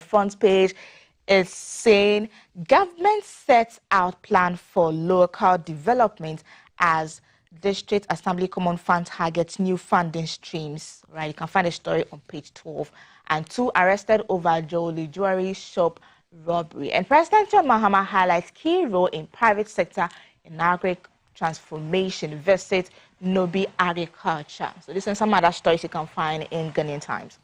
front page. It's saying government sets out plan for local development as District Assembly Common Fund targets new funding streams. Right, you can find the story on page 12. And 2 arrested over Jolie Jewelry Shop robbery. And President John Mahama highlights key role in private sector in agri transformation. Visit Nobi Agriculture. So this and some other stories you can find in Ghanaian Times.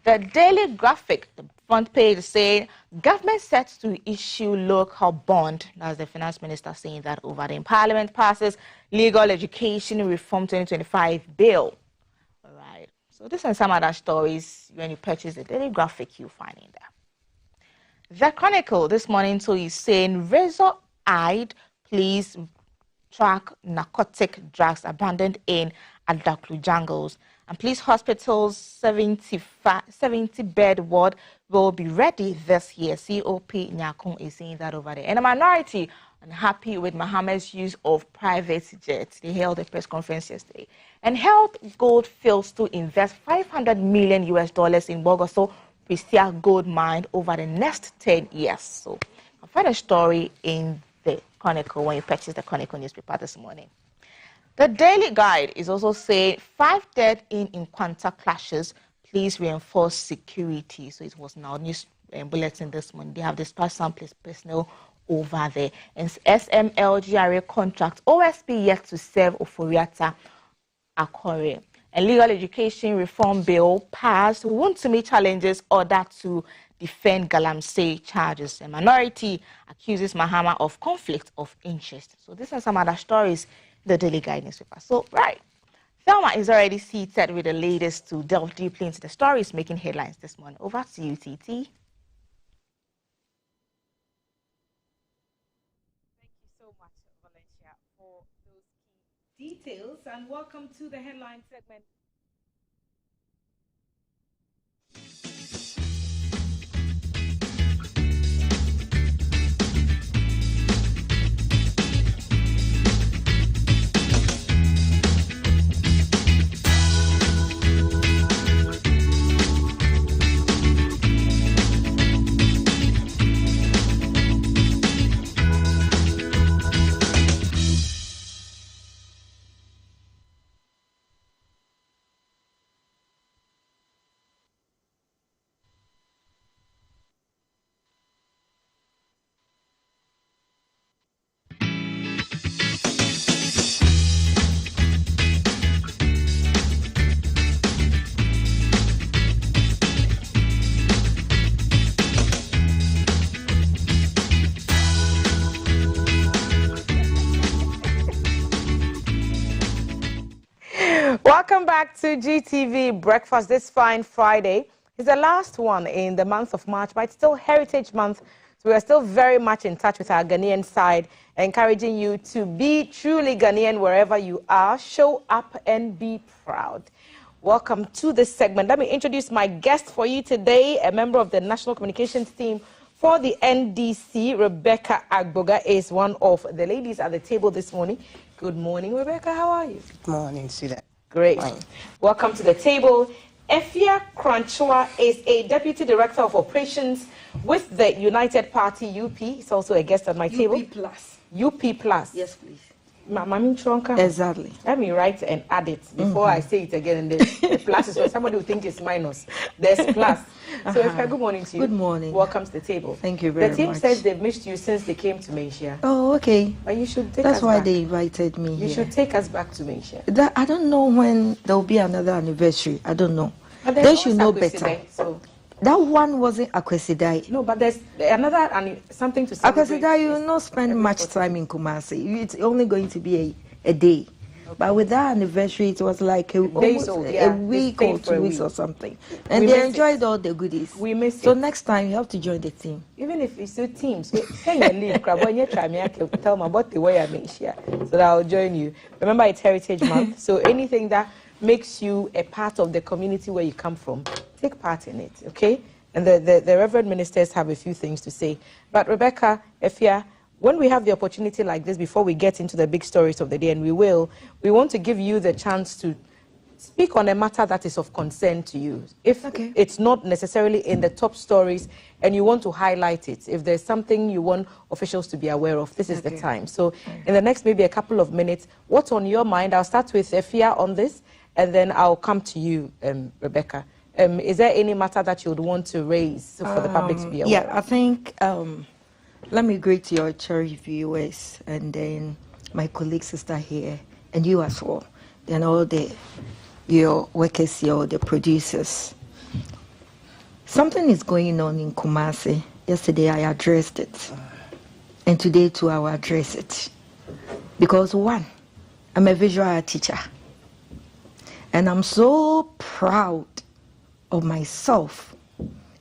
The Daily Graphic, the front page, is saying government set to issue local bond. That's the finance minister saying that over the Parliament passes legal education reform 2025 bill. All right. So this and some other stories, when you purchase the Daily Graphic, you'll find in there. The Chronicle this morning too is saying razor-eyed police track narcotic drugs abandoned in Adaklu jungles. And police hospital's 70-bed ward will be ready this year. COP Nyakon is saying that over there. And a minority unhappy with Mahama's use of private jets. They held a press conference yesterday. And Health Gold fails to invest $500 million in Bogoso Prisia gold mine over the next 10 years. So I'll find a story in the Chronicle when you purchase the Chronicle newspaper this morning. The Daily Guide is also saying 5 dead in Nkwanta clashes. Please reinforce security. So it was now news bulletin this morning. They have dispatched some personnel over there. And SMLGRA contract OSP yet to serve Oforiata Akore. A legal education reform bill passed want to meet challenges order to defend Galamsey charges. A minority accuses Mahama of conflict of interest. So these are some other stories in the Daily Guide newspaper. So, right. Thelma is already seated with the latest to delve deeply into the stories making headlines this morning. Over to you, TT. Thank you so much, Valencia, for those key details, and welcome to the headline segment. Welcome back to GTV Breakfast this fine Friday. It's the last one in the month of March, but it's still Heritage Month, so we are still very much in touch with our Ghanaian side, encouraging you to be truly Ghanaian wherever you are. Show up and be proud. Welcome to this segment. Let me introduce my guest for you today, a member of the National Communications team for the NDC. Rebecca Agboga is one of the ladies at the table this morning. Good morning, Rebecca. How are you? Good morning, Sida. Great. Fine. Welcome to the table. Efia Kranchua is a Deputy Director of Operations with the United Party UP. He's also a guest at my table. UP Plus. UP Plus. Yes, please. Mami Chonka. Exactly. Let me write and add it before I say it again. And the plus is where somebody will think it's minus. There's plus. So, Efia, good morning to you. Good morning. Welcome to the table. Thank you very much. The team says they've missed you since they came to Malaysia. Oh, okay. But you should take That's us why back. they invited me You here. should take us back to Malaysia. I don't know when there will be another anniversary. I don't know. But They should know Akwesi better. there, so. That one wasn't Akwesidai. No, but there's another something to celebrate. Akwesidai, you will not spend much time in Kumasi. It's only going to be a day. Okay. But with that anniversary, it was like almost a week or 2 weeks or something. And they enjoyed all the goodies. We missed it. So next time, you have to join the team. Even if it's two teams, can you leave? Tell me about the way I make sure so that I'll join you. Remember, it's Heritage Month, so anything that makes you a part of the community where you come from, take part in it, okay? And the Reverend Ministers have a few things to say. But Rebecca, Efia, when we have the opportunity like this, before we get into the big stories of the day, and we want to give you the chance to speak on a matter that is of concern to you. If it's not necessarily in the top stories and you want to highlight it, if there's something you want officials to be aware of, this is the time. So in the next maybe a couple of minutes, what's on your mind? I'll start with Efia on this, and then I'll come to you, Rebecca. Is there any matter that you would want to raise for the public to be aware of? Yeah, I think, let me greet your cherished viewers, and then my colleague sister here, and you as well, then all your workers here, all the producers. Something is going on in Kumasi. Yesterday I addressed it, and today too I will address it. Because one, I'm a visual art teacher, and I'm so proud of myself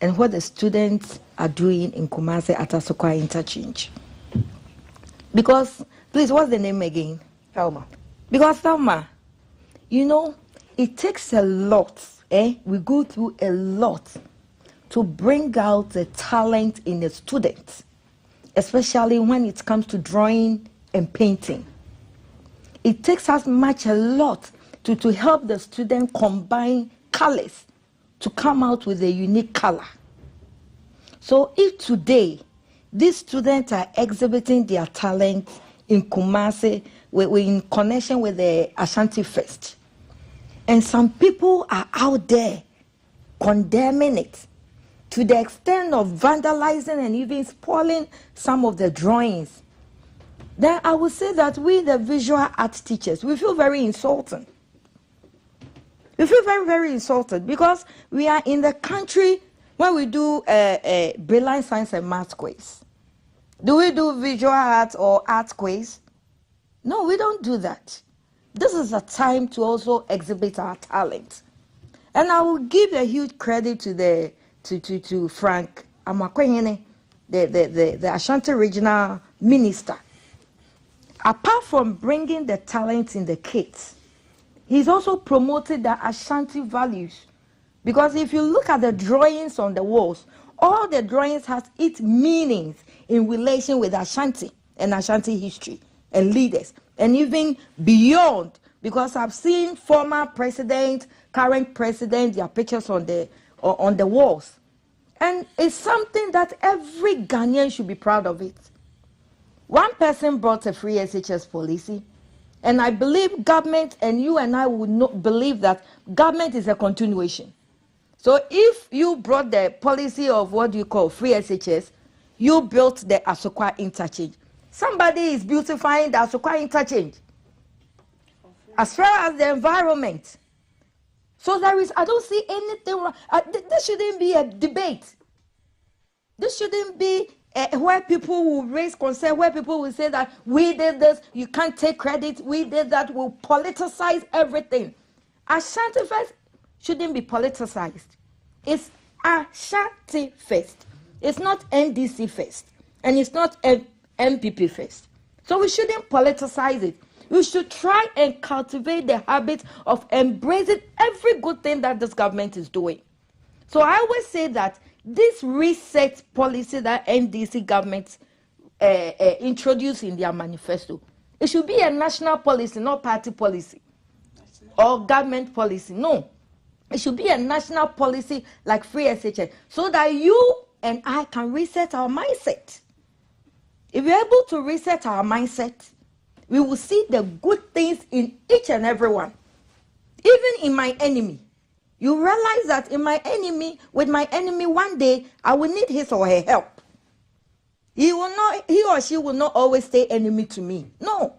and what the students are doing in Kumasi at Asokwa Interchange. Because, please, what's the name again? Thelma. Because Thelma, you know, it takes a lot, we go through a lot to bring out the talent in the students, especially when it comes to drawing and painting. It takes us a lot to help the student combine colors to come out with a unique color. So if today these students are exhibiting their talent in Kumasi, we're in connection with the Ashanti Fest, and some people are out there condemning it to the extent of vandalizing and even spoiling some of the drawings, then I would say that we, the visual art teachers, we feel very insulted. We feel very, very insulted because we are in the country when we do a Brilliant Science and Math quiz. Do we do visual art or art quiz? No, we don't do that. This is a time to also exhibit our talent. And I will give a huge credit to Frank Amakwenyene, the Ashanti Regional Minister. Apart from bringing the talent in the kids, he's also promoted the Ashanti values. Because if you look at the drawings on the walls, all the drawings has its meanings in relation with Ashanti and Ashanti history and leaders, and even beyond. Because I've seen former president, current president, their pictures on the walls. And it's something that every Ghanaian should be proud of it. One person brought a free SHS policy, and I believe government, and you and I would not believe that government is a continuation. So if you brought the policy of what you call free SHS, you built the Asokwa Interchange. Somebody is beautifying the Asokwa Interchange as far as the environment. So I don't see anything wrong. This shouldn't be a debate. This shouldn't be where people will raise concern, where people will say that we did this, you can't take credit, we did that, we'll politicize everything. Ashanti Fest shouldn't be politicized. It's Ashanti Fest. It's not NDC Fest. And it's not MPP Fest. So we shouldn't politicize it. We should try and cultivate the habit of embracing every good thing that this government is doing. So I always say that this reset policy that NDC government introduced in their manifesto, it should be a national policy, not party policy or government policy. No, it should be a national policy like free SHS, so that you and I can reset our mindset. If we're able to reset our mindset, we will see the good things in each and every one. Even in my enemy. You realize that with my enemy, one day, I will need his or her help. He or she will not always stay enemy to me. No.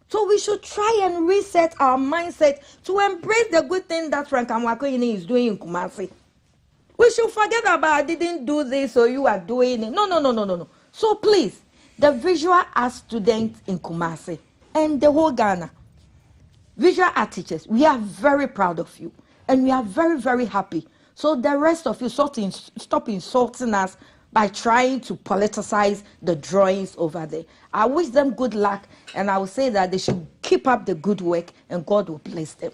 So we should try and reset our mindset to embrace the good thing that Frank Amakwenyene is doing in Kumasi. We should forget about I didn't do this or you are doing it. No. So please, the visual art students in Kumasi and the whole Ghana, visual art teachers, we are very proud of you. And we are very, very happy. So the rest of you stop insulting us by trying to politicize the drawings over there. I wish them good luck, and I will say that they should keep up the good work, and God will bless them.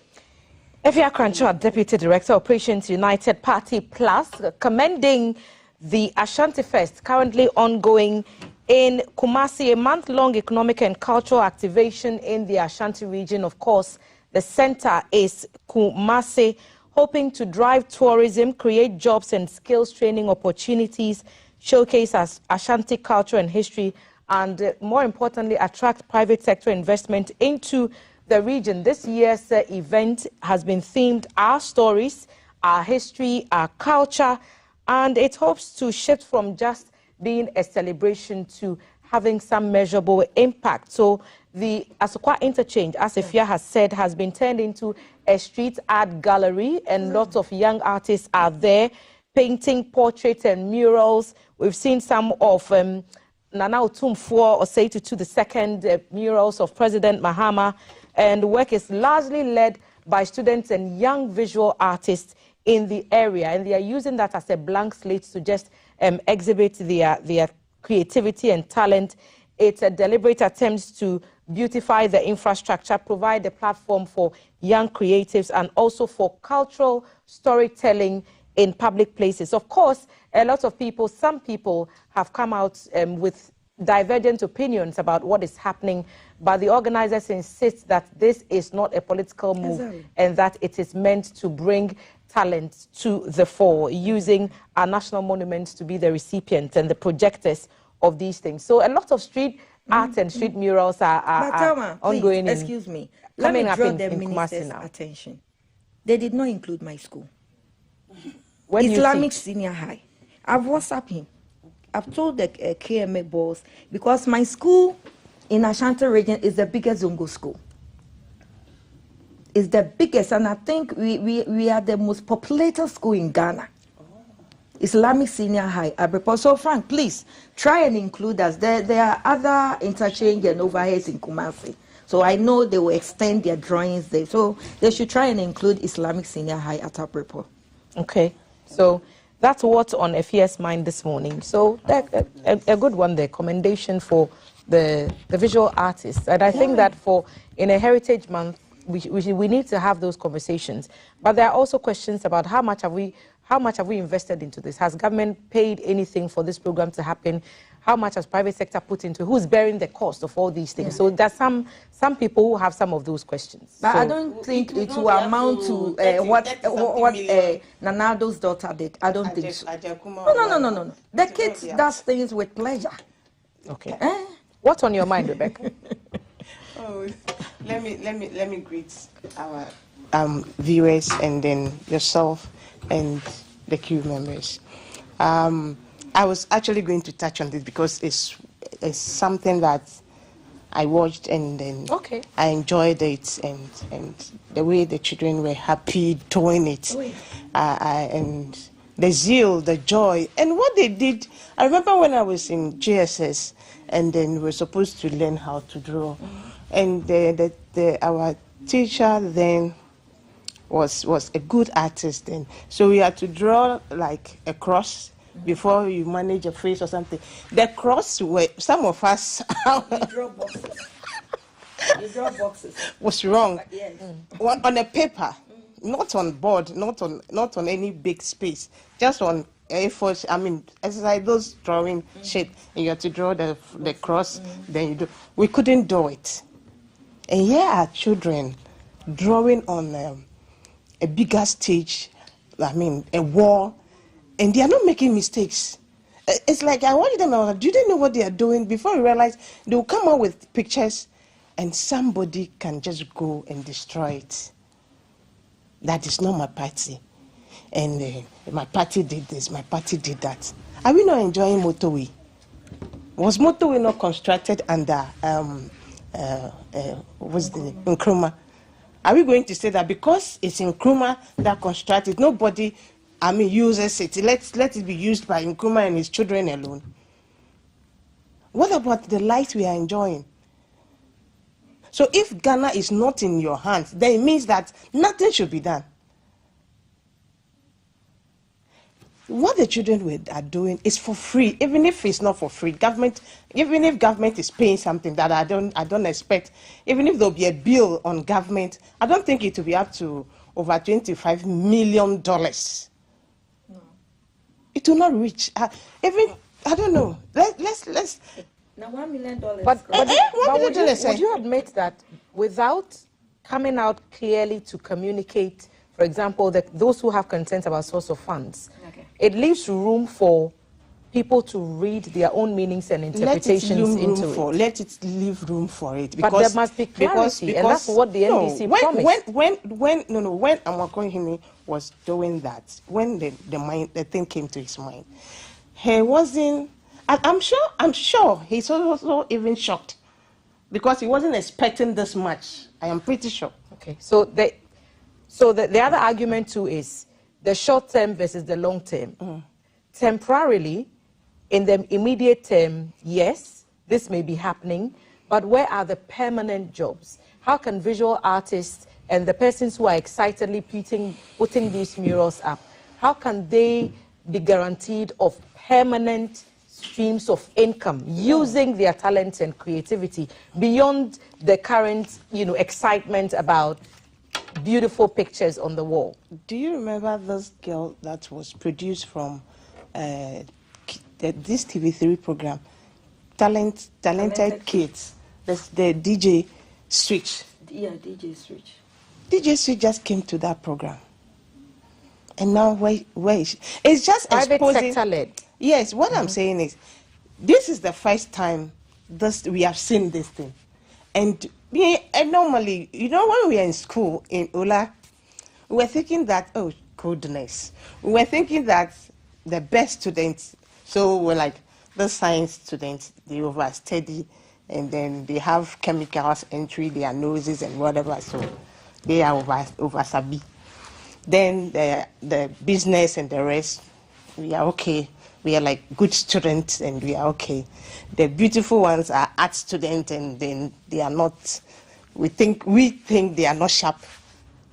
Efia Krancho, Deputy Director, Operations United Party Plus, commending the Ashanti Fest currently ongoing in Kumasi, a month-long economic and cultural activation in the Ashanti region. Of course, the center is Kumasi hoping to drive tourism, create jobs and skills training opportunities, showcase Ashanti culture and history, and more importantly, attract private sector investment into the region. This year's event has been themed Our Stories, Our History, Our Culture, and it hopes to shift from just being a celebration to having some measurable impact. So the Asokwa Interchange, as Efia has said, has been turned into a street art gallery, and lots of young artists are there painting portraits and murals. We've seen some of Nana Otumfuo Osei-Tutu II murals of President Mahama, and the work is largely led by students and young visual artists in the area, and they are using that as a blank slate to just exhibit their creativity and talent. It's a deliberate attempt to beautify the infrastructure, provide a platform for young creatives, and also for cultural storytelling in public places. Of course, a lot of people, some people have come out with divergent opinions about what is happening, but the organizers insist that this is not a political move and that it is meant to bring talent to the fore, using our national monuments to be the recipients and the projectors of these things. So a lot of street art and street murals are ongoing. Please, excuse me. Let me draw the minister's attention. They did not include my school. Islamic Senior High. I've WhatsApped him. I've told the KMA boss, because my school in Ashanti region is the biggest Zongo school. It's the biggest, and I think we are the most populated school in Ghana. Islamic Senior High, Abreport. So, Frank, please try and include us. There are other interchange and overheads in Kumasi. So I know they will extend their drawings there. So they should try and include Islamic Senior High at Abreport. Okay. So that's what's on Efia's mind this morning. So a good one there. Commendation for the visual artists. And I think that in a Heritage Month, we need to have those conversations. But there are also questions about how much have we invested into this? Has government paid anything for this program to happen? How much has private sector put into? Who's bearing the cost of all these things? So there's some people who have some of those questions. But so I don't think it will amount to what Nanado's daughter did. I don't think so. No. The kids does things with pleasure. Okay. What's on your mind, Rebecca? Oh, let me greet our viewers and then yourself and the crew members. I was actually going to touch on this because it's something that I watched and then I enjoyed it, and the way the children were happy doing it, and the zeal, the joy, and what they did. I remember when I was in JSS, and then we were supposed to learn how to draw, and our teacher then was a good artist then, so we had to draw like a cross before you manage a face or something. The cross were some of us draw boxes. You draw boxes. Was wrong. Yes. On a paper, not on board, not on any big space, just on A4. I mean, exercise those drawing shape, and you have to draw the cross. Then you do. We couldn't do it, and here are children drawing on a bigger stage. I mean, a wall. And they are not making mistakes. It's like I watch them, do they know what they are doing? Before you realize, they will come out with pictures and somebody can just go and destroy it. That is not my party. And my party did this, my party did that. Are we not enjoying motorway? Was motorway not constructed under, what's the name? Nkrumah? Are we going to say that because it's Nkrumah that constructed, nobody uses it? Let it be used by Nkrumah and his children alone. What about the light we are enjoying? So if Ghana is not in your hands, then it means that nothing should be done. What the children are doing is for free, even if it's not for free. Even if government is paying something that I don't expect, even if there'll be a bill on government, I don't think it will be up to over $25 million. It will not reach. Even I don't know. Let's. Now $1 million. But would you admit that without coming out clearly to communicate for example, those who have concerns about source of funds, it leaves room for people to read their own meanings and interpretations into it. Let it leave room for it. But there must be clarity, and that's what the NDC promised. When Amakohene was doing that, when the thing came to his mind, he wasn't. I'm sure he's also even shocked because he wasn't expecting this much. I am pretty sure. Okay, so the other argument too is the short term versus the long term. Temporarily, in the immediate term, yes, this may be happening, but where are the permanent jobs? How can visual artists and the persons who are excitedly putting these murals up, how can they be guaranteed of permanent streams of income using their talents and creativity beyond the current, excitement about beautiful pictures on the wall? Do you remember this girl that was produced from this TV3 program, Talented Kids? That's the DJ Switch. Yeah, DJ Switch. DJ Switch just came to that program, and now where is she? It's just private exposing. Sector led. Yes, what I'm saying is, this is the first time we have seen this thing, and normally, when we are in school in Ola, we were thinking that, oh goodness, we were thinking that the best students, so we're like the science students, they overstudy, and then they have chemicals entry their noses and whatever, so they are over sabi. Then the business and the rest, we are okay. We are like good students and we are okay. The beautiful ones are art students and then they are not, we think they are not sharp.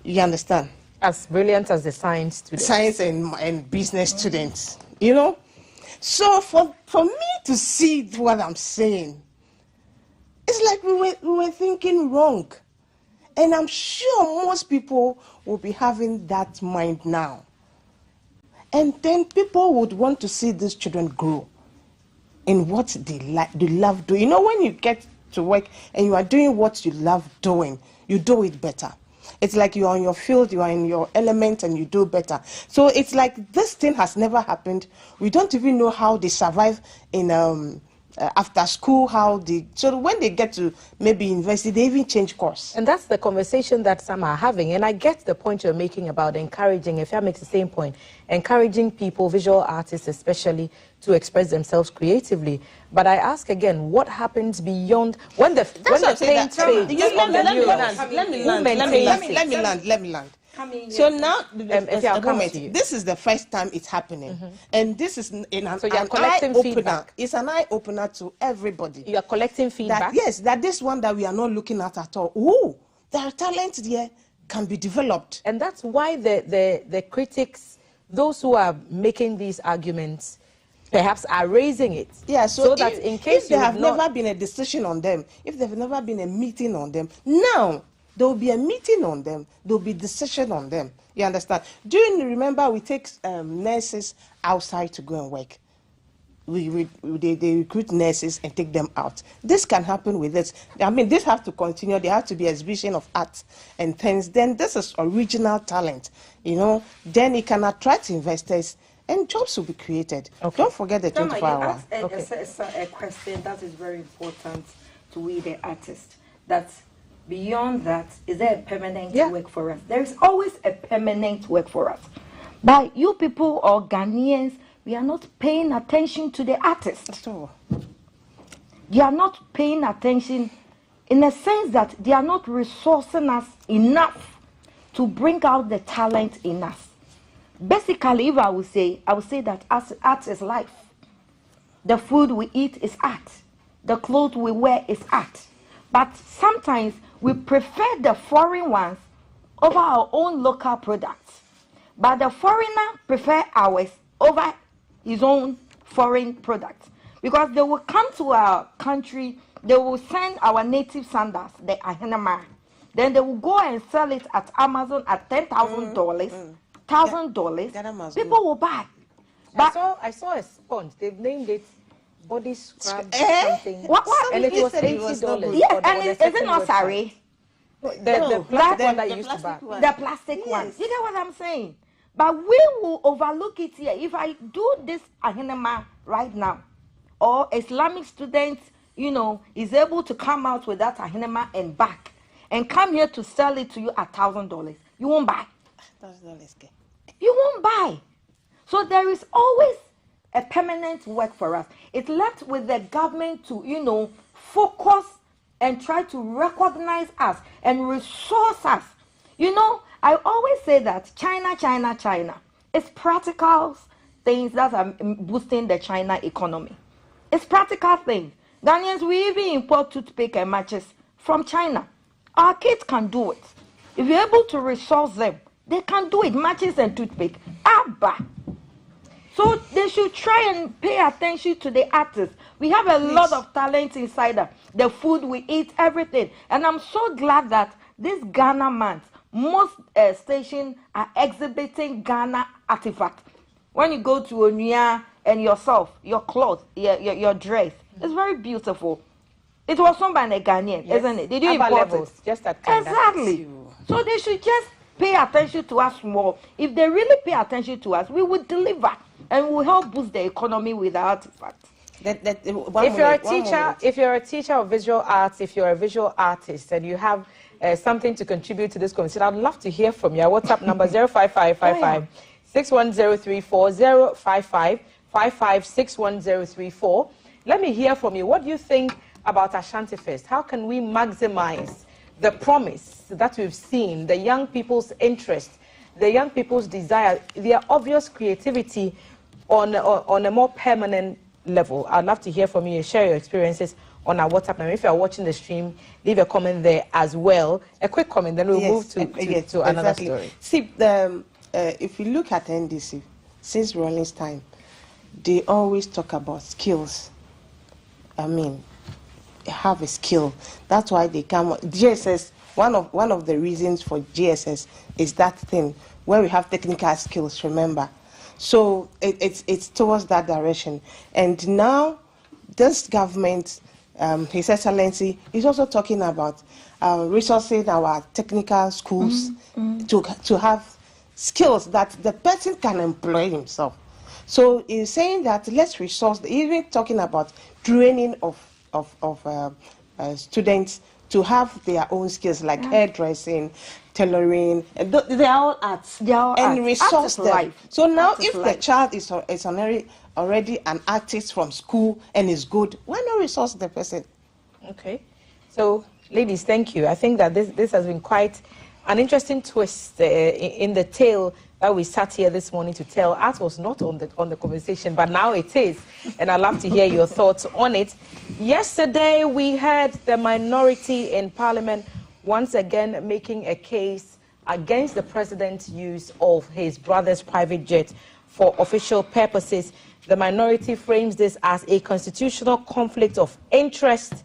You understand? As brilliant as the science students. Science and business students, So for me to see what I'm saying, it's like we were thinking wrong. And I'm sure most people will be having that mind now. And then people would want to see these children grow in what they love doing. When you get to work and you are doing what you love doing, you do it better. It's like you are in your field, you are in your element, and you do better. So it's like this thing has never happened. We don't even know how they survive in after school, so when they get to maybe university, they even change course. And that's the conversation that some are having. And I get the point you're making about encouraging, if that makes the same point, encouraging people, visual artists especially, to express themselves creatively. But I ask again, what happens beyond when the paint fades on the murals? Let me land. So now, this is the first time it's happening, and this is an eye-opener. It's an eye-opener to everybody. You are collecting feedback. That this one that we are not looking at all. Oh, there are talents there can be developed, and that's why the critics, those who are making these arguments, perhaps are raising it. Yeah, so that in case there have never been a decision on them, if there have never been a meeting on them, now there will be a meeting on them. There will be decision on them. You understand? Do you remember we take nurses outside to go and work? They recruit nurses and take them out. This can happen with this. I mean, this has to continue. There has to be exhibition of art and things. Then this is original talent. Then it can attract investors and jobs will be created. Okay. Don't forget the 24 hours. A question that is very important to we the artists. That's beyond that, is there a permanent work for us? There is always a permanent work for us. But you people or Ghanaians, we are not paying attention to the artists. They are not paying attention in the sense that they are not resourcing us enough to bring out the talent in us. Basically, if I would say that art is life. The food we eat is art. The clothes we wear is art. But sometimes we prefer the foreign ones over our own local products. But the foreigner prefer ours over his own foreign products. Because they will come to our country, they will send our native sandals, the ahenema. Then they will go and sell it at Amazon at $10,000, $1,000. People will buy. But I saw a sponge. They've named it body scrub something. What? And it was $80. Yeah, and is it not sorry? The plastic one that you used to buy. The plastic one. You get what I'm saying? But we will overlook it here. If I do this ahinema right now, or Islamic students, is able to come out with that ahinema and back, and come here to sell it to you at $1,000, you won't buy. You won't buy. So there is always a permanent work for us. It's left with the government to, focus and try to recognize us and resource us. I always say that China. It's practical things that are boosting the China economy. It's practical things. Ghanaians, we even import toothpick and matches from China. Our kids can do it. If you're able to resource them, they can do it. Matches and toothpick. Abba. So they should try and pay attention to the artists. We have a lot of talent inside the food we eat, everything. And I'm so glad that this Ghana month, most stations are exhibiting Ghana artifacts. When you go to Onuya and yourself, your clothes, your dress, it's very beautiful. It was done by a Ghanaian, isn't it? Did you import it? Just at exactly. So they should just pay attention to us more. If they really pay attention to us, we will deliver and we will help boost the economy with our artifacts. If you're a teacher of visual arts, if you're a visual artist and you have something to contribute to this conversation, I'd love to hear from you. Our WhatsApp number 05555 61034 05555 61034. Let me hear from you. What do you think about Ashanti Fest? How can we maximize the promise that we've seen, the young people's interest, the young people's desire, their obvious creativity on a more permanent level? I'd love to hear from you. Share your experiences on our WhatsApp number. If you're watching the stream, leave a comment there as well. A quick comment, then we'll move to another story. See, if you look at NDC, since Rawlings' time, they always talk about skills. Have a skill. That's why they come. GSS, one of the reasons for GSS is that thing where we have technical skills, remember. So it's towards that direction. And now this government, His Excellency, is also talking about resourcing our technical schools to have skills that the person can employ himself. So he's saying that let's resource, even talking about training of students to have their own skills like hairdressing, tailoring. They are all arts. They are all and arts. resource them. Life. So now if the child is already an artist from school and is good, why not resource the person? Okay. So, ladies, thank you. I think that this has been quite an interesting twist in the tale that we sat here this morning to tell. Art was not on the conversation, but now it is, and I'd love to hear your thoughts on it. Yesterday, we heard the minority in Parliament once again making a case against the president's use of his brother's private jet for official purposes. The minority frames this as a constitutional conflict of interest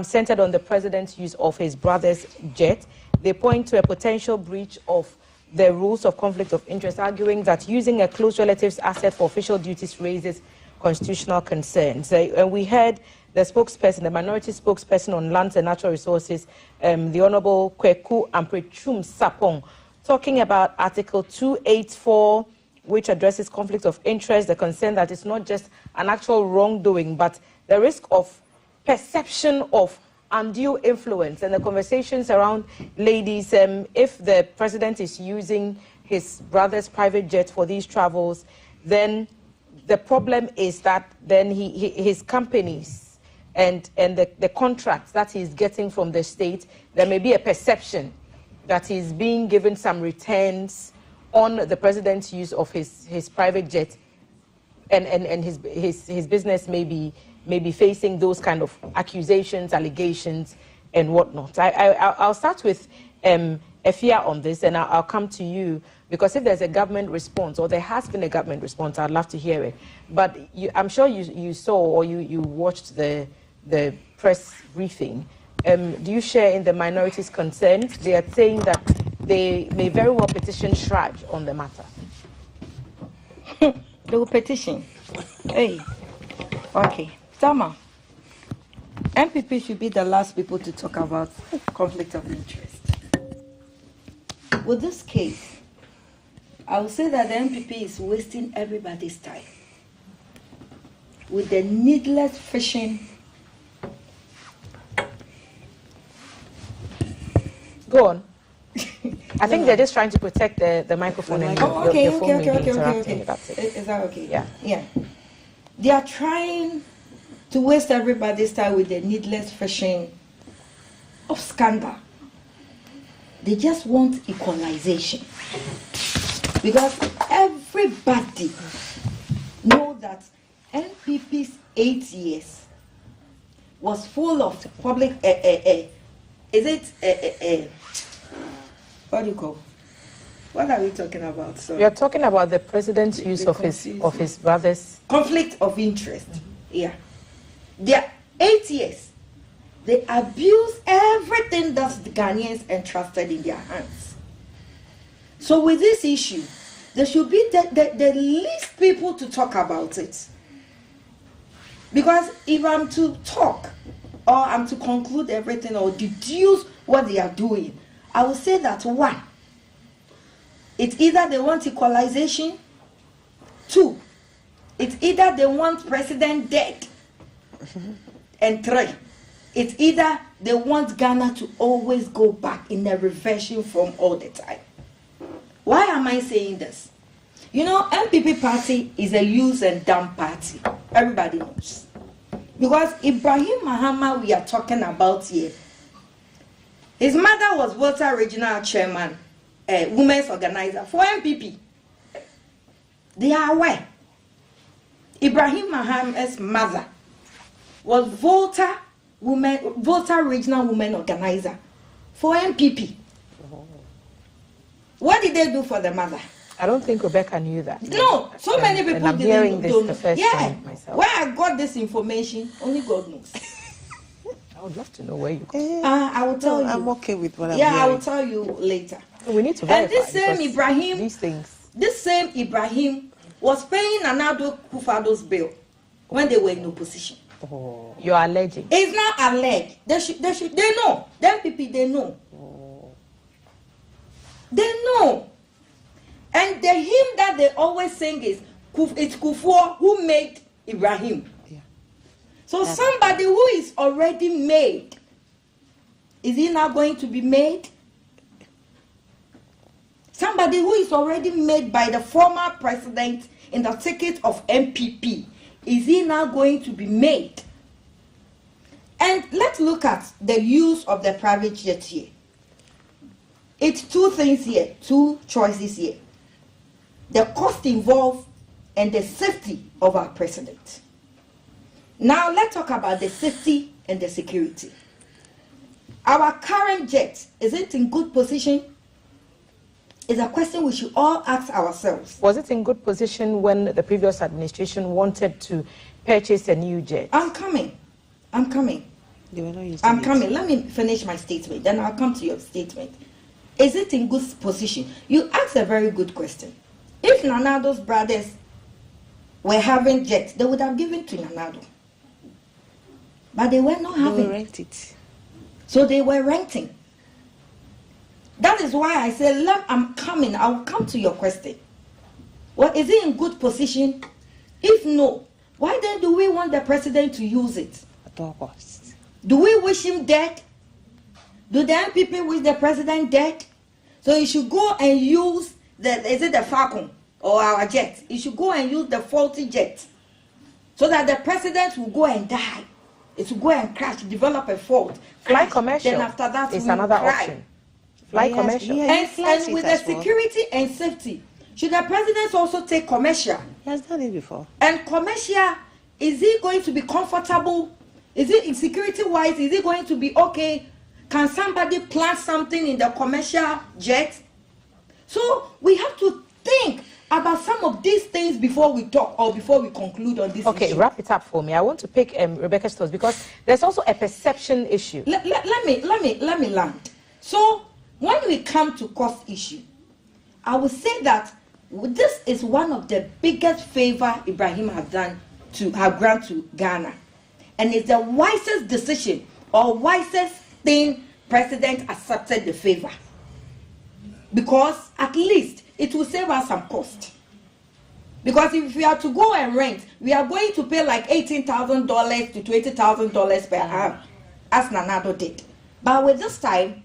centered on the president's use of his brother's jet. They point to a potential breach of the rules of conflict of interest, arguing that using a close relative's asset for official duties raises constitutional concerns. And we heard the spokesperson, the minority spokesperson on lands and natural resources, the Honorable Kweku Amprechum Sapong, talking about Article 284, which addresses conflict of interest, the concern that it's not just an actual wrongdoing, but the risk of perception of undue influence. And the conversations around, ladies, if the president is using his brother's private jet for these travels, then the problem is that then his companies and the contracts that he's getting from the state, there may be a perception that he's being given some returns on the president's use of his private jet, and his business may be facing those kind of accusations, allegations, and whatnot. I'll start with Efia on this, and I'll come to you, because if there's a government response, or there has been a government response, I'd love to hear it. But I'm sure you saw or you watched the press briefing. Do you share in the minority's concerns? They are saying that they may very well petition Shraj on the matter. They will petition. Hey, okay. Tama, MPP should be the last people to talk about conflict of interest. with this case, I would say that the MPP is wasting everybody's time with the needless fishing. Go on. I think they're just trying to protect the microphone and okay. That's it. Is that okay? Yeah. Yeah. They are trying to waste everybody's time with the needless fishing of scandal. They just want equalization. Because everybody knows that NPP's 8 years was full of public, what do you call? What are we talking about? Sorry. We are talking about the president's use of his brother's conflict of interest. Yeah. Their 8 years, they abuse everything that the Ghanaians entrusted in their hands. So with this issue, there should be the least people to talk about it. Because if I'm to talk, or I'm to conclude everything, or deduce what they are doing, I will say that 1, it's either they want equalization, 2, it's either they want president dead, and 3, it's either they want Ghana to always go back in a reversion from all the time. Why am I saying this? You know, MPP party is a use and dump party. Everybody knows. Because Ibrahim Mahama we are talking about here, his mother was Volta Regional Chairman, women's organizer for MPP. They are aware. Ibrahim Mahama's mother was Volta Regional Women Organizer for MPP. What did they do for the mother? I don't think Rebecca knew that. No, so many people I'm hearing this the first time myself. Where I got this information, only God knows. I would love to know where you got. I will tell you. I'm okay with what I'm hearing. I will tell you later. We need to verify. And this same Ibrahim, these things. This same Ibrahim was paying Nana Akufo-Addo's bill when they were in opposition. Oh, you are alleging. It's not alleged. They know. Them people, they know. They know. And the hymn that they always sing is, it's Kufuor who made Ibrahim. Yeah. So somebody who is already made, is he now going to be made? Somebody who is already made by the former president in the ticket of MPP, is he now going to be made? And let's look at the use of the private jet here. It's 2 things here, 2 choices here. The cost involved and the safety of our president. Now let's talk about the safety and the security. Our current jet, is it in good position? Is a question we should all ask ourselves. Was it in good position when the previous administration wanted to purchase a new jet? I'm coming. They were not using I'm coming. Let me finish my statement, then I'll come to your statement. Is it in good position? You asked a very good question. If Nana Addo's brothers were having jets, they would have given to Nana Addo. But they were not having. They will rent it. So they were renting. That is why I said, I'm coming. I will come to your question. Well, is it in good position? If no, why then do we want the president to use it? At all costs. Do we wish him dead? Do the MPP wish the president dead? So you should go and use the Falcon or our jet. You should go and use the faulty jet. So that the president will go and die. It will go and crash, develop a fault. Fly commercial. Then after that, it's we another cry. option. Fly commercial. And with the security and safety, should the president also take commercial? He has done it before. And commercial, is he going to be comfortable? Is it security-wise, is it going to be okay? Can somebody plant something in the commercial jet? So we have to think about some of these things before we talk or before we conclude on this issue. Wrap it up for me. I want to pick Rebecca's thoughts because there's also a perception issue. Let me land. So when we come to cost issue, I would say that this is one of the biggest favor Ibrahim has done to have granted to Ghana, and it's the wisest decision or wisest thing president accepted the favor. because at least it will save us some cost. Because if we are to go and rent, we are going to pay like $18,000 to $20,000 per annum, as Nanado did. But with this time,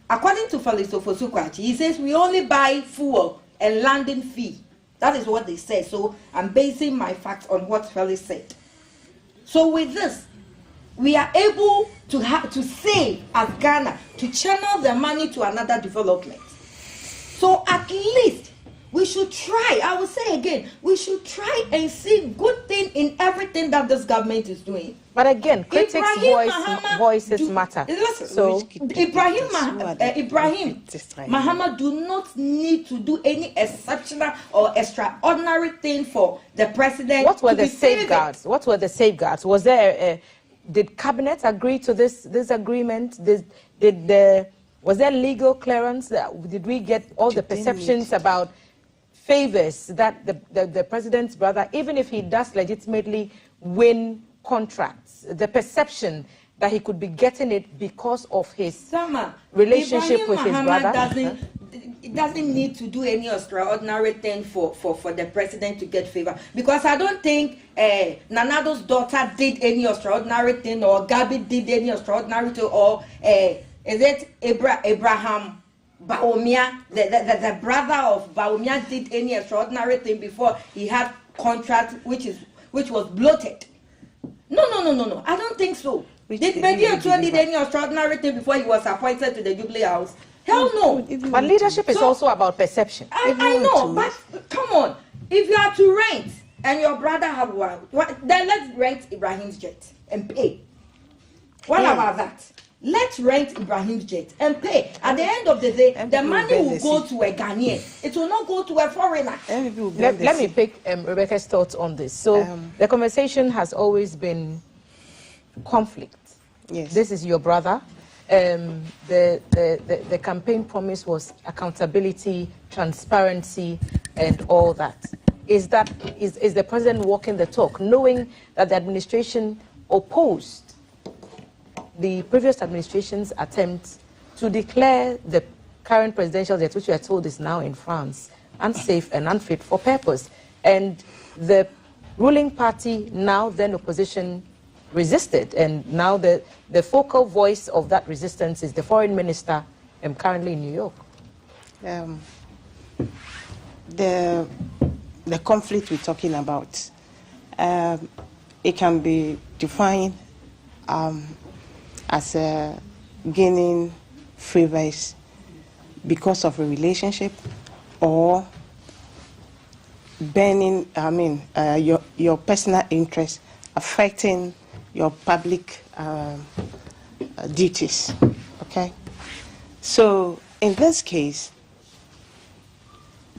according to Felix Ofosu-Kwakye, he says we only buy fuel and landing fee. That is what they say. So I'm basing my facts on what Felix said. So with this, we are able to save as Ghana, to channel the money to another development. So at least we should try, I will say again, we should try and see good thing in everything that this government is doing. But again, critics' voices matter. Listen, so Ibrahim Mahama do not need to do any exceptional or extraordinary thing for the president. What were the safeguards? What were the safeguards? Was there did cabinet agree to this agreement? Was there legal clearance? Did we get all the perceptions about favors that the president's brother, even if he does legitimately win contracts, the perception that he could be getting it because of his relationship with his brother? It doesn't need to do any extraordinary thing for the president to get favor, because I don't think Nanado's daughter did any extraordinary thing, or Gabi did any extraordinary thing, or is it Abraham Bawumia, the brother of Bawumia, did any extraordinary thing before he had contract which was bloated? No. I don't think so. Did Media Otuo did any extraordinary thing before he was appointed to the Jubilee House? Hell no. But leadership is also about perception. I know, but come on. If you are to rent and your brother have one, then let's rent Ibrahim's jet and pay. What about that? Let's rent Ibrahim's jet and pay. At the end of the day, the money will go to a Ghanaian. It will not go to a foreigner. Let me pick Rebecca's thoughts on this. So the conversation has always been conflict. Yes. This is your brother. The campaign promise was accountability, transparency, and all that. Is the president walking the talk, knowing that the administration opposed the previous administration's attempt to declare the current presidential jet, which we are told is now in France, unsafe and unfit for purpose? And the ruling party, now then opposition, resisted, and now the focal voice of that resistance is the foreign minister, currently in New York. The conflict we're talking about, it can be defined as gaining favors because of a relationship, or burning, your personal interest affecting your public duties, okay? So in this case,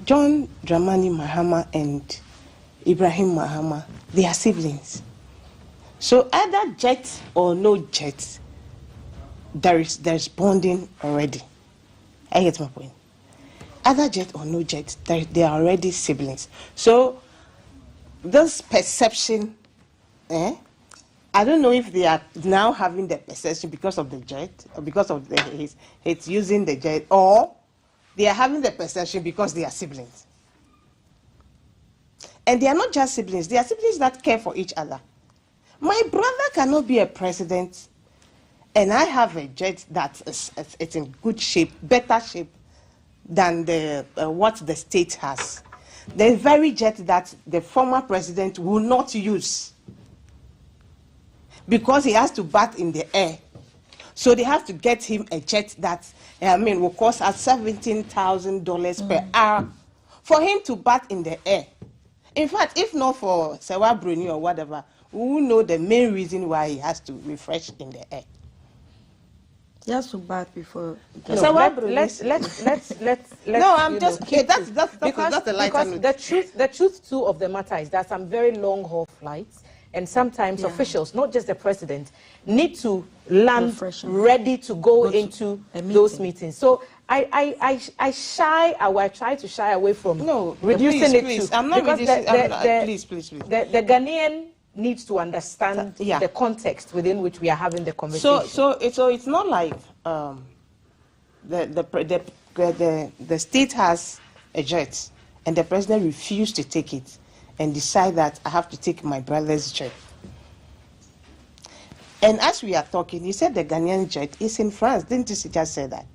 John Dramani Mahama and Ibrahim Mahama, they are siblings. So either jet or no jet, there's bonding already. I get my point. Either jet or no jet, they are already siblings. So this perception, I don't know if they are now having the perception because of the jet, or because of his using the jet, or they are having the perception because they are siblings. And they are not just siblings, they are siblings that care for each other. My brother cannot be a president, and I have a jet that it's in good shape, better shape than what the state has. The very jet that the former president will not use, because he has to bat in the air. So they have to get him a jet that, will cost us $17,000 per hour for him to bat in the air. In fact, if not for Sewa Bruni or whatever, we will know the main reason why he has to refresh in the air. He has to bat before. No, let's no, I'm just kidding. That's the light. Because the truth too of the matter is that some very long haul flights, and sometimes officials, not just the president, need to land ready to go into those meetings. So I try to shy away from reducing it to. I'm not reducing it. Please. The Ghanaian needs to understand the context within which we are having the conversation. So it's not like the the state has a jet, and the president refused to take it, and decide that I have to take my brother's jet. And as we are talking, he said the Ghanaian jet is in France. Didn't you just say that?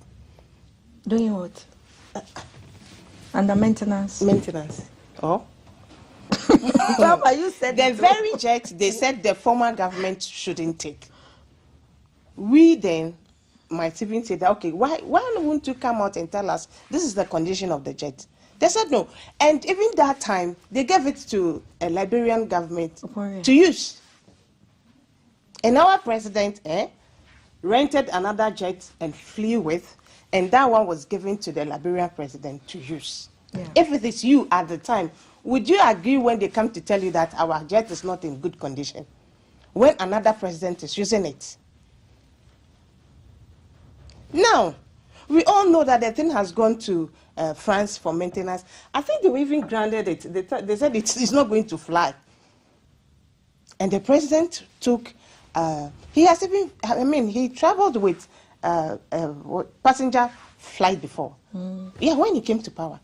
Doing what? Under maintenance. Maintenance. Oh. Papa, you said the very jet they said the former government shouldn't take. We then might even say that, okay, why wouldn't you come out and tell us this is the condition of the jet? They said no. And even that time, they gave it to a Liberian government to use. And our president rented another jet and flew with, and that one was given to the Liberian president to use. Yeah. If it is you at the time, would you agree when they come to tell you that our jet is not in good condition, when another president is using it? Now, we all know that the thing has gone to France for maintenance. I think they even grounded it. They said it's not going to fly. And the president took, he has even, he traveled with passenger flight before. Yeah, when he came to power.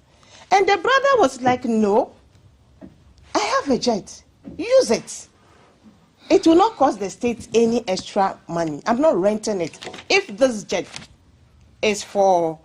And the brother was like, no, I have a jet. Use it. It will not cost the state any extra money. I'm not renting it. If this jet is for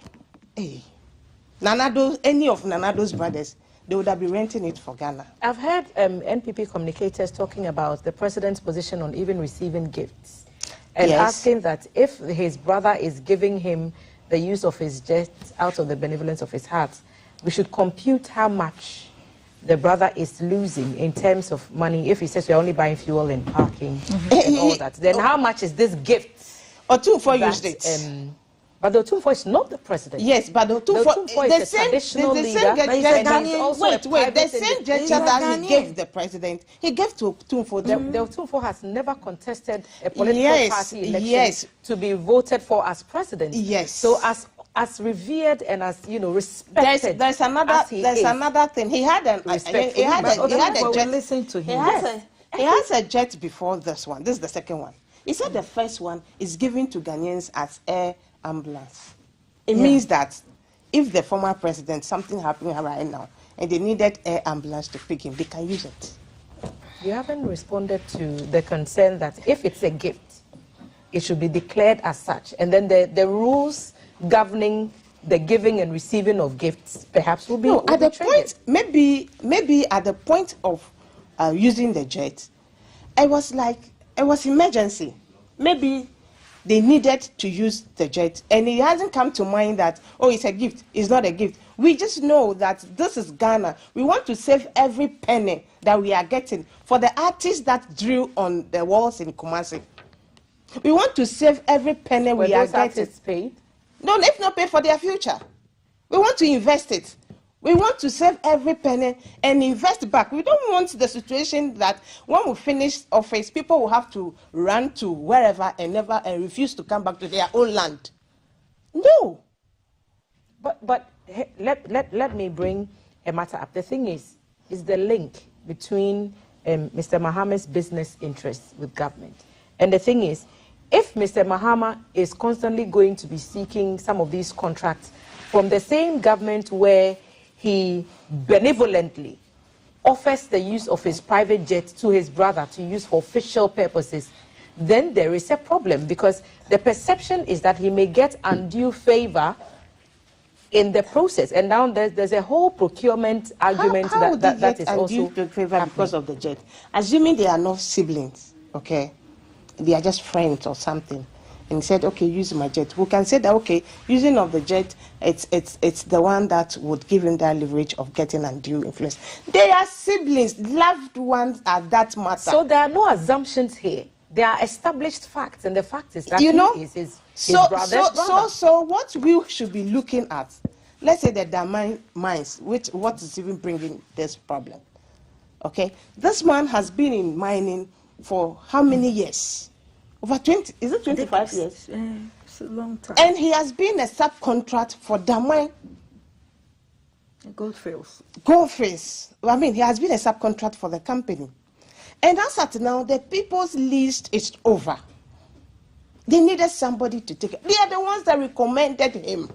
Nanado, any of Nanado's brothers, they would have been renting it for Ghana. I've heard NPP communicators talking about the president's position on even receiving gifts and asking that if his brother is giving him the use of his jet out of the benevolence of his heart, we should compute how much the brother is losing in terms of money. If he says we're only buying fuel and parking and all that, then how much is this gift? Otumfuo used it. But the Otumfuo is not the president. Yes, but the Otumfuo is a traditional leader. Wait, the same gesture that he gave the president, he gave to Otumfuo. The Otumfuo has never contested a political party election to be voted for as president. Yes. So as revered and as respected. There's another thing. He had a jet. Listen to him. He has a jet before this one. This is the second one. He said the first one is given to Ghanaians as air ambulance. It means that if the former president, something happening right now, and they needed air ambulance to pick him, they can use it. You haven't responded to the concern that if it's a gift, it should be declared as such, and then the rules governing the giving and receiving of gifts perhaps will be at the point, maybe at the point of using the jet, it was emergency. Maybe they needed to use the jet, and it hasn't come to mind that, oh, it's a gift. It's not a gift. We just know that this is Ghana. We want to save every penny that we are getting for the artists that drew on the walls in Kumasi. We want to save every penny we are getting. Artists paid? No, if not paid for their future. We want to invest it. We want to save every penny and invest back. We don't want the situation that when we finish office, people will have to run to wherever and refuse to come back to their own land. No. But let me bring a matter up. The thing is the link between Mr. Mahama's business interests with government. And the thing is, if Mr. Mahama is constantly going to be seeking some of these contracts from the same government where he benevolently offers the use of his private jet to his brother to use for official purposes, then there is a problem, because the perception is that he may get undue favor in the process. And now there's a whole procurement argument that is also favor because of the jet. Assuming they are not siblings, okay? They are just friends or something, and he said, okay, use my jet. We can say that, okay, using of the jet, it's the one that would give him that leverage of getting undue influence. They are siblings, loved ones at that matter. So there are no assumptions here. There are established facts, and the fact is that he is his brother's brother. So what we should be looking at, let's say that there are mines, what is even bringing this problem? Okay, this man has been in mining for how many years? Over 20, is it 25 years? It's a long time. And he has been a subcontract for Damai. Goldfields. He has been a subcontract for the company. And as at now, the people's list is over. They needed somebody to take it. They are the ones that recommended him.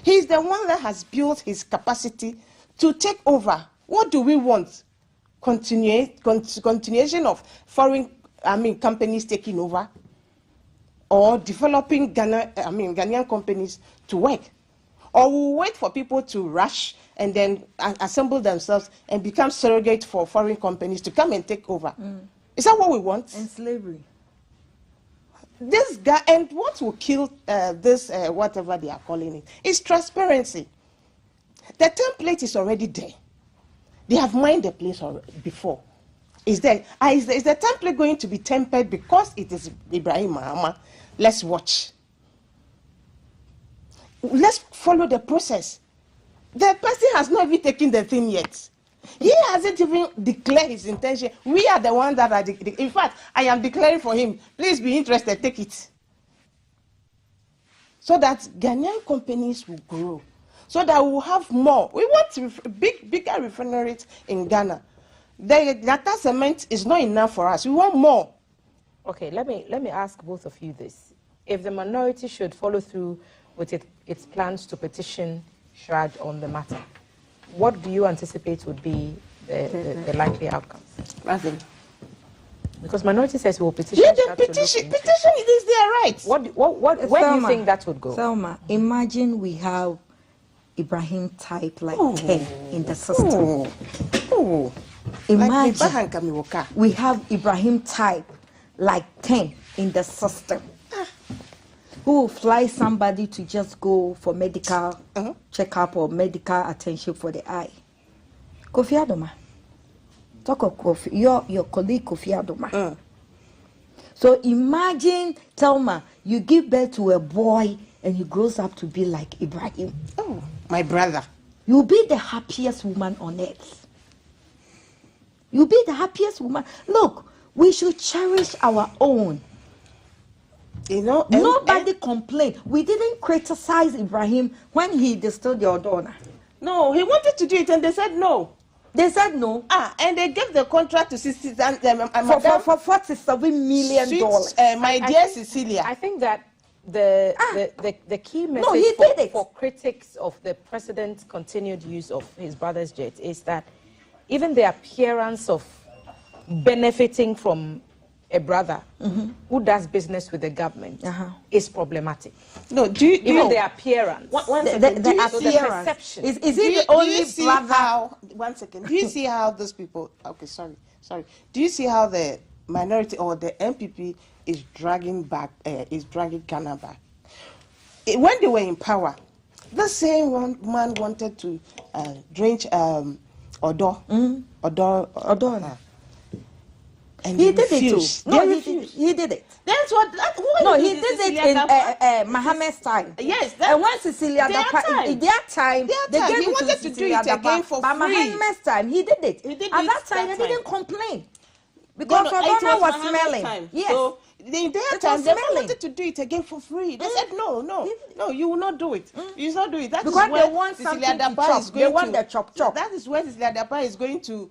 He's the one that has built his capacity to take over. What do we want? Continuation of foreign, companies taking over, or developing Ghanaian companies to work? Or we'll wait for people to rush and then assemble themselves and become surrogate for foreign companies to come and take over. Is that what we want? And slavery. This guy, and what will kill this, whatever they are calling it, is transparency. The template is already there. They have mined the place before. Is there? Is the template going to be tempered because it is Ibrahim Mahama? Let's watch. Let's follow the process. The person has not even taken the thing yet. He hasn't even declared his intention. We are the ones that are, in fact, I am declaring for him. Please be interested, take it. So that Ghanaian companies will grow. So that we will have more. We want bigger refineries in Ghana. The Data cement is not enough for us. We want more. Okay, let me ask both of you this. If the minority should follow through with its plans to petition SHRAD on the matter, what do you anticipate would be the likely outcomes? Nothing. Because minority says we will petition. Yeah, the petition it is their right. Where do you think that would go? Selma, imagine we have Ibrahim type like 10 in the system. Imagine we have Ibrahim type like 10 in the system. Who will fly somebody to just go for medical checkup or medical attention for the eye? Kofi Adoma. Talk of Kofi, your colleague Kofi Adoma. So imagine, Thelma, you give birth to a boy and he grows up to be like Ibrahim. Oh, my brother. You'll be the happiest woman on earth. You'll be the happiest woman. Look, we should cherish our own. You know, nobody complained. We didn't criticize Ibrahim when he distilled the Odona. No, he wanted to do it and they said no. They said no. And they gave the contract to for $47 million. My dear Cecilia. I think that the key message for critics of the president's continued use of his brother's jet is that even the appearance of benefiting from a brother who does business with the government is problematic. No, even the appearance, the perception. Is it the only brother? One second. Do you see how those people? Okay, sorry. Do you see how the minority or the MPP is dragging Ghana back? When they were in power, the same man wanted to drench Odo. And he did it too. No, he did it. That's what. He did it in Mohammed's time. Yes. And when Cecilia Dapa, their time, they gave he wanted to do it again for free. But Mohammed's time, he did it. At that time, they didn't complain because Odona was smelling. Yes. So in their time, they wanted to do it again for free. They said no, you will not do it. You will not do it. That because is where they want something to chop. They want the chop. That is where Cecilia Dapa is going to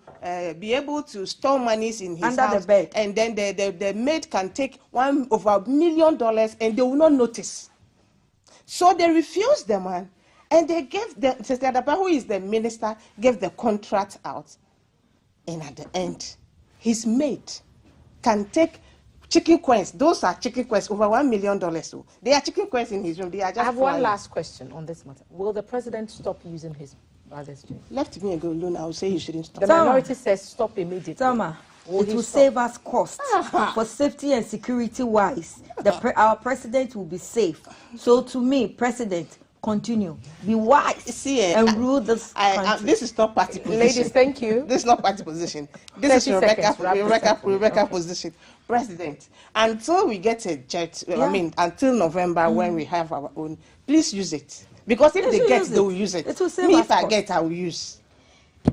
be able to store monies in his under house, the bed, and then the maid can take over $1 million and they will not notice. So they refused the man, and they gave Cecilia Dapa, who is the minister, gave the contract out, and at the end, his maid can take chicken coins. Those are chicken coins over $1 million. So they are chicken coins in his room. They are just. I have one last question on this matter. Will the president stop using his brother's jet? Left me alone. I would say he shouldn't stop. The minority says stop immediately. Selma, it will save us cost for safety and security wise. Our president will be safe. So to me, president, continue, be wise, and rule this country. This is not party position. Ladies, thank you. This is not party position. This is Rebecca position. President, until we get a jet, until November when we have our own, please use it. Because if they get, they will use it. It will save me, us if I get, I will use.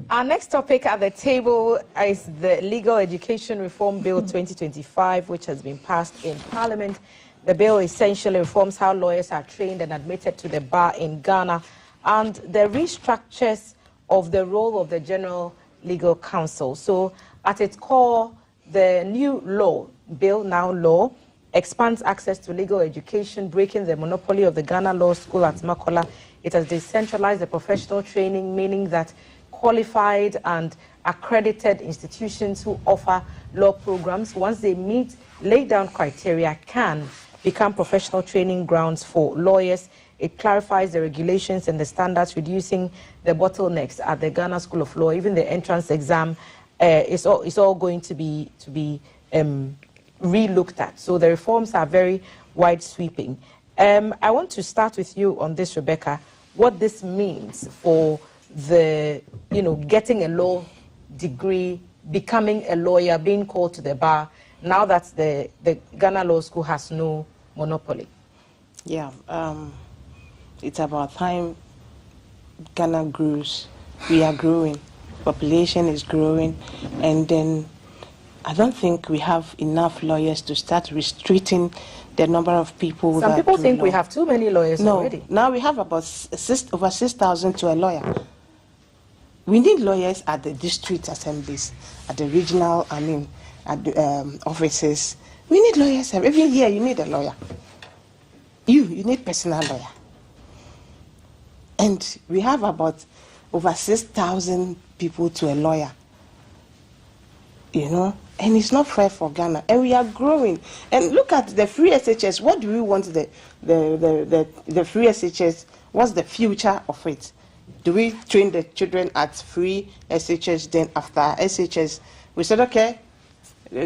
Our next topic at the table is the Legal Education Reform Bill 2025, which has been passed in Parliament. The bill essentially reforms how lawyers are trained and admitted to the bar in Ghana, and the restructures of the role of the General Legal Counsel. So at its core, the new law, bill now law, expands access to legal education, breaking the monopoly of the Ghana Law School at Makola. It has decentralized the professional training, meaning that qualified and accredited institutions who offer law programs, once they meet laid down criteria, can become professional training grounds for lawyers. It clarifies the regulations and the standards, reducing the bottlenecks at the Ghana School of Law. Even the entrance exam is all going to be re-looked at. So the reforms are very wide-sweeping. I want to start with you on this, Rebecca, what this means for the, getting a law degree, becoming a lawyer, being called to the bar, now that the Ghana Law School has no monopoly. Yeah, it's about time Ghana grows. We are growing. Population is growing. And then I don't think we have enough lawyers to start restricting the number of people. Some people think we have too many lawyers already. Now we have about over 6,000 to a lawyer. We need lawyers at the district assemblies, at the regional, at the offices. We need lawyers. Even here, you need a lawyer. You need personal lawyer. And we have about over 6,000 people to a lawyer. And it's not fair for Ghana. And we are growing. And look at the free SHS. What do we want the free SHS? What's the future of it? Do we train the children at free SHS? Then after SHS, we said, okay,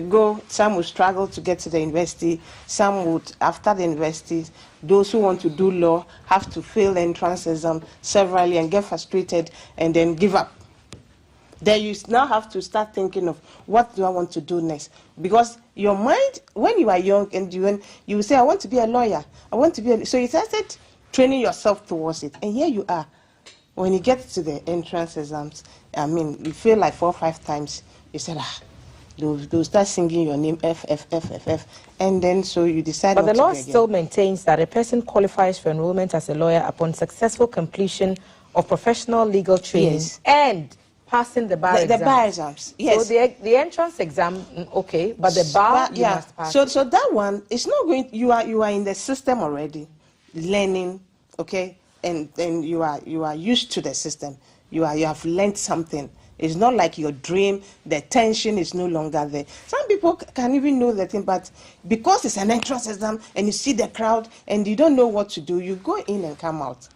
go. Some will struggle to get to the university. Some would, after the university, those who want to do law have to fail the entrance exam severally and get frustrated and then give up. Then you now have to start thinking of what do I want to do next? Because your mind, when you are young and you say, I want to be a lawyer, I want to be so you started training yourself towards it. And here you are. When you get to the entrance exams, you feel like 4 or 5 times, you said, they'll start singing your name, F, F, F, F, F, and then so you decide. But the law still maintains that a person qualifies for enrollment as a lawyer upon successful completion of professional legal training and passing the bar exams. The bar exams, yes. So the entrance exam, okay, but the bar, you must pass. So that one, it's not going, you are in the system already, learning, okay, and you are used to the system. You have learned something. It's not like your dream, the tension is no longer there. Some people can even know the thing, but because it's an entrance exam and you see the crowd and you don't know what to do, you go in and come out.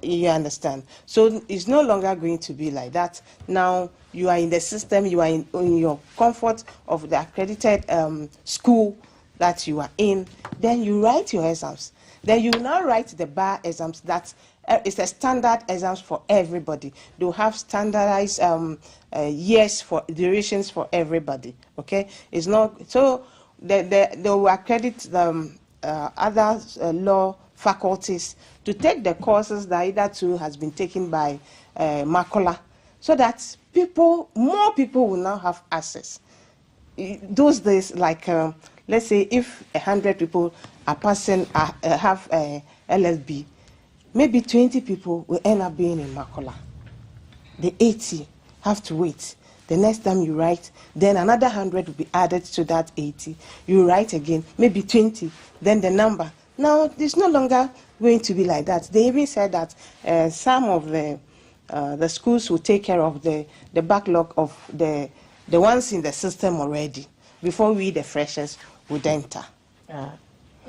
You understand? So it's no longer going to be like that. Now you are in the system, you are in your comfort of the accredited school that you are in. Then you write your exams. Then you now write the bar exams. That it's a standard exams for everybody. They'll have standardized years for durations for everybody. Okay, it's not so. They will accredit the other law faculties to take the courses that either too has been taken by Makola, so that more people will now have access. Those days, like let's say if 100 people are passing have a LLB, maybe 20 people will end up being in Makola. The 80 have to wait. The next time you write, then another 100 will be added to that 80. You write again, maybe 20, then the number. Now, it's no longer going to be like that. They even said that some of the schools will take care of the backlog of the ones in the system already before we, the freshers, would enter.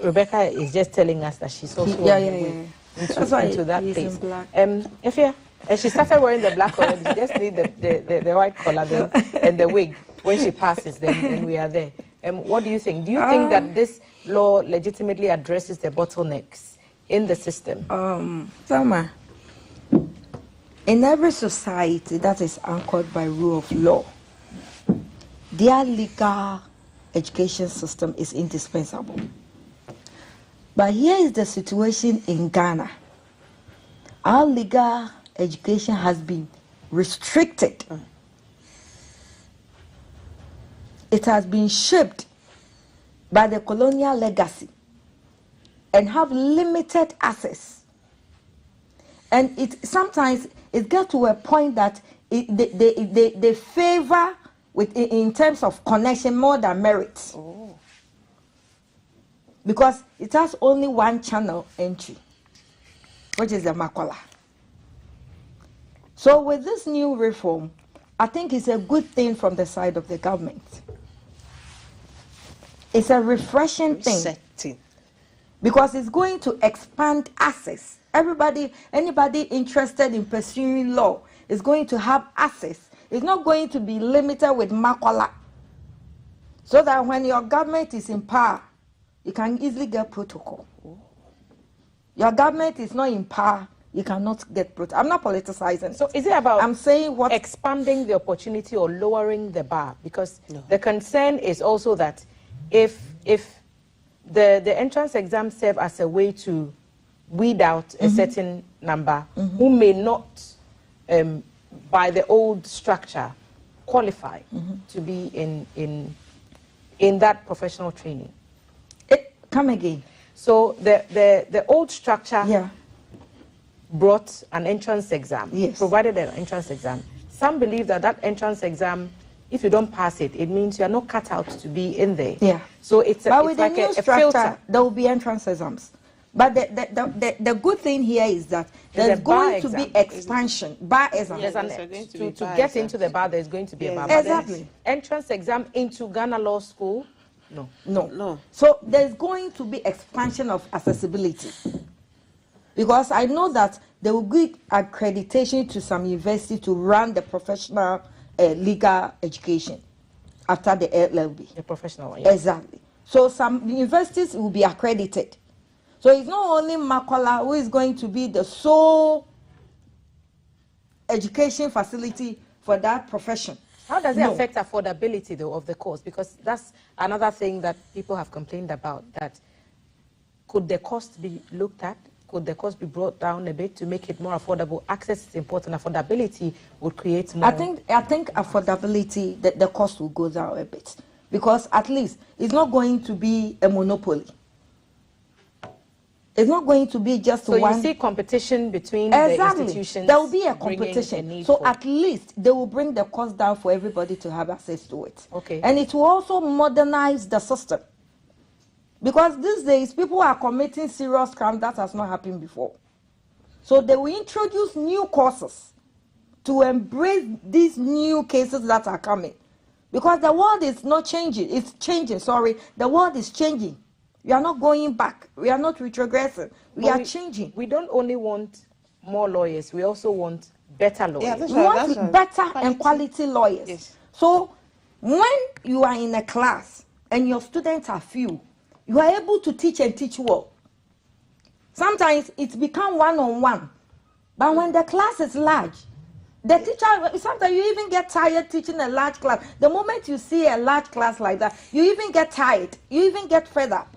Rebecca is just telling us that she's also into that place. Efia, she started wearing the black already. She just need the white collar and the wig. When she passes, then we are there. What do you think? Do you think that this law legitimately addresses the bottlenecks in the system? Selma, in every society that is anchored by rule of law, their legal education system is indispensable. But here is the situation in Ghana. Our legal education has been restricted. It has been shaped by the colonial legacy and have limited access. And sometimes it gets to a point that they favor in terms of connection more than merit. because it has only one channel entry, which is the Makola. So with this new reform, I think it's a good thing from the side of the government. It's a refreshing thing. Because it's going to expand access. Anybody interested in pursuing law is going to have access. It's not going to be limited with Makola. So that when your government is in power, you can easily get protocol. Your government is not in power, you cannot get protocol. I'm not politicizing. So is it about I'm saying what expanding the opportunity or lowering the bar? Because the concern is also that if the entrance exams serve as a way to weed out a certain number who may not, by the old structure, qualify to be in that professional training. Come again. So the old structure brought an entrance exam, provided an entrance exam. Some believe that entrance exam, if you don't pass it, it means you are not cut out to be in there. Yeah. So it's with like the new structure, filter. there will be entrance exams. But the good thing here is that there's going to be expansion, bar exam. To get into the bar, there's going to be a bar. Exactly. Entrance exam into Ghana Law School, no. So there's going to be expansion of accessibility. Because I know that they will give accreditation to some university to run the professional legal education after the LLB. The professional one, Exactly. So some universities will be accredited. So it's not only Makola who is going to be the sole education facility for that profession. How does it affect affordability, though, of the course? Because that's another thing that people have complained about, that could the cost be looked at? Could the cost be brought down a bit to make it more affordable? Access is important. Affordability would create more. I think affordability, the cost will go down a bit. Because at least it's not going to be a monopoly. It's not going to be just one. So you see competition between the institutions. There will be a competition. So at least they will bring the cost down for everybody to have access to it. Okay. And it will also modernize the system. Because these days, people are committing serious crime that has not happened before. So they will introduce new courses to embrace these new cases that are coming. Because the world is not changing. It's changing, sorry. The world is changing. We are not going back. We are not retrogressing. We are changing. We don't only want more lawyers. We also want better lawyers. Yeah, we want better and quality lawyers. Yes. So when you are in a class and your students are few, you are able to teach and teach well. Sometimes it's become one-on-one. But when the class is large, the teacher, sometimes you even get tired teaching a large class. The moment you see a large class like that, you even get tired. You even get fed up.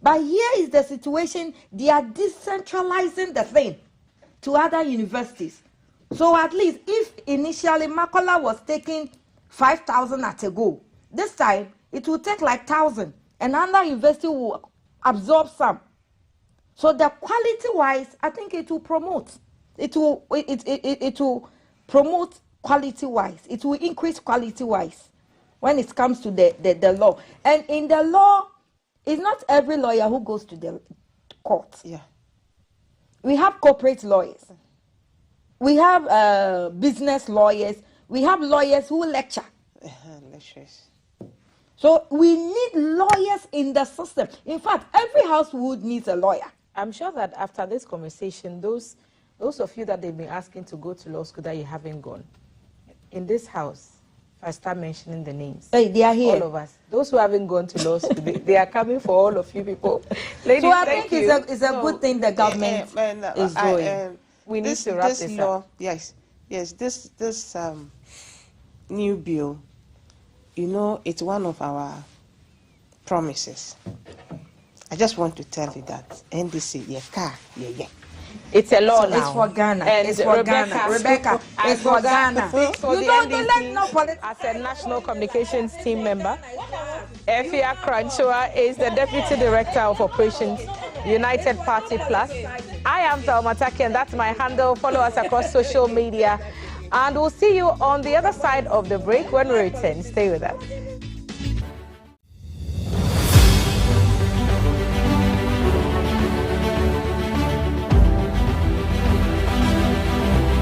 But here is the situation. They are decentralizing the thing to other universities. So at least if initially Makola was taking 5,000 at a go, this time it will take like 1,000. And another university will absorb some. So the quality-wise, I think it will promote. It will promote quality-wise. It will increase quality-wise when it comes to the law. And in the law, it's not every lawyer who goes to the court. Yeah. We have corporate lawyers. We have business lawyers. We have lawyers who lecture. Lecturers. So we need lawyers in the system. In fact, every household needs a lawyer. I'm sure that after this conversation, those of you that they've been asking to go to law school that you haven't gone, in this house, if I start mentioning the names, hey, they are here. All of us. Those who haven't gone to law school, they are coming for all of you people. Ladies, so I think it's a good thing the government is doing. We need to wrap this up. Yes, this new bill, you know, it's one of our promises. I just want to tell you that NDC, It's a law now. It's for Ghana. And it's for Ghana. Rebecca, it's for Ghana. You don't like no politics. As a national communications team member, Efia Kranchoa is the Deputy Director of Operations, United Party Plus. I am Thelma Taki, and that's my handle. Follow us across social media. And we'll see you on the other side of the break when we return. Stay with us.